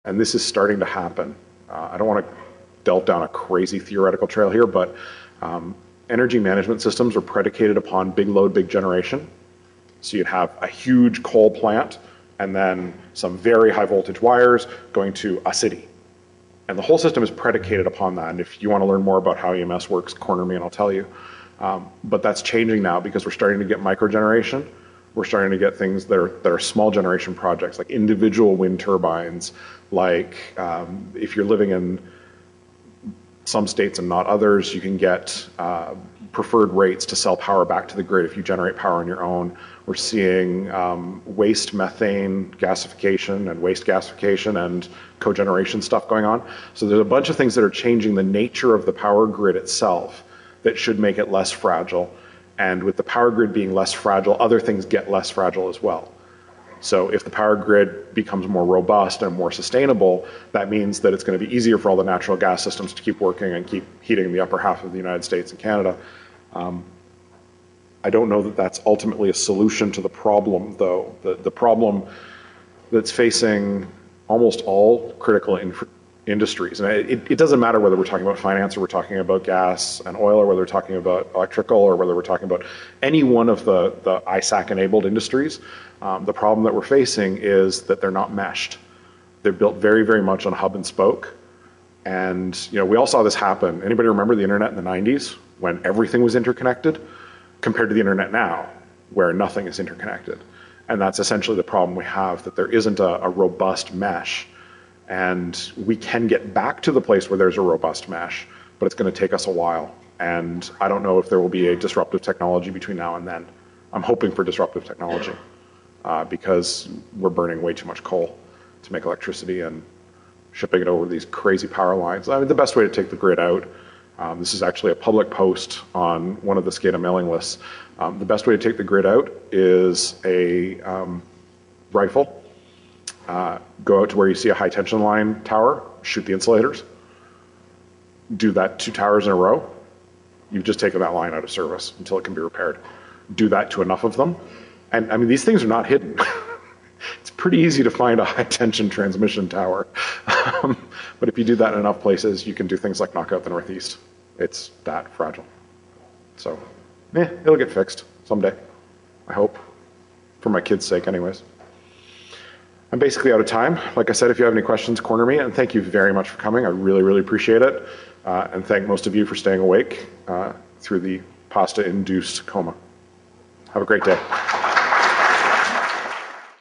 And this is starting to happen. I don't want to delve down a crazy theoretical trail here, but energy management systems are predicated upon big load, big generation. So you'd have a huge coal plant and then some very high voltage wires going to a city. And the whole system is predicated upon that. And if you want to learn more about how EMS works, corner me and I'll tell you. But that's changing now because we're starting to get micro generation. We're starting to get things that are small generation projects, like individual wind turbines, like if you're living in some states and not others, you can get preferred rates to sell power back to the grid if you generate power on your own. We're seeing waste methane gasification and waste gasification and cogeneration stuff going on. So there's a bunch of things that are changing the nature of the power grid itself that should make it less fragile. And with the power grid being less fragile, other things get less fragile as well. So if the power grid becomes more robust and more sustainable, that means that it's going to be easier for all the natural gas systems to keep working and keep heating the upper half of the United States and Canada. I don't know that that's ultimately a solution to the problem, though. The problem that's facing almost all critical industries, and it doesn't matter whether we're talking about finance or we're talking about gas and oil or whether we're talking about electrical or whether we're talking about any one of the ISAC-enabled industries, the problem that we're facing is that they're not meshed. They're built very, very much on hub and spoke. And we all saw this happen. Anybody remember the internet in the 90s when everything was interconnected compared to the internet now where nothing is interconnected? And that's essentially the problem we have, that there isn't a robust mesh. And we can get back to the place where there's a robust mesh, but it's going to take us a while. And I don't know if there will be a disruptive technology between now and then. I'm hoping for disruptive technology because we're burning way too much coal to make electricity and shipping it over these crazy power lines. I mean, the best way to take the grid out, this is actually a public post on one of the SCADA mailing lists. The best way to take the grid out is a rifle. Go out to where you see a high tension line tower, shoot the insulators. Do that 2 towers in a row. You've just taken that line out of service until it can be repaired. Do that to enough of them. And I mean, these things are not hidden. It's pretty easy to find a high tension transmission tower. But if you do that in enough places, you can do things like knock out the Northeast. It's that fragile. So, it'll get fixed someday, I hope. For my kids' sake anyways. I'm basically out of time. Like I said, if you have any questions, corner me. And thank you very much for coming. I really, really appreciate it. And thank most of you for staying awake through the pasta-induced coma. Have a great day.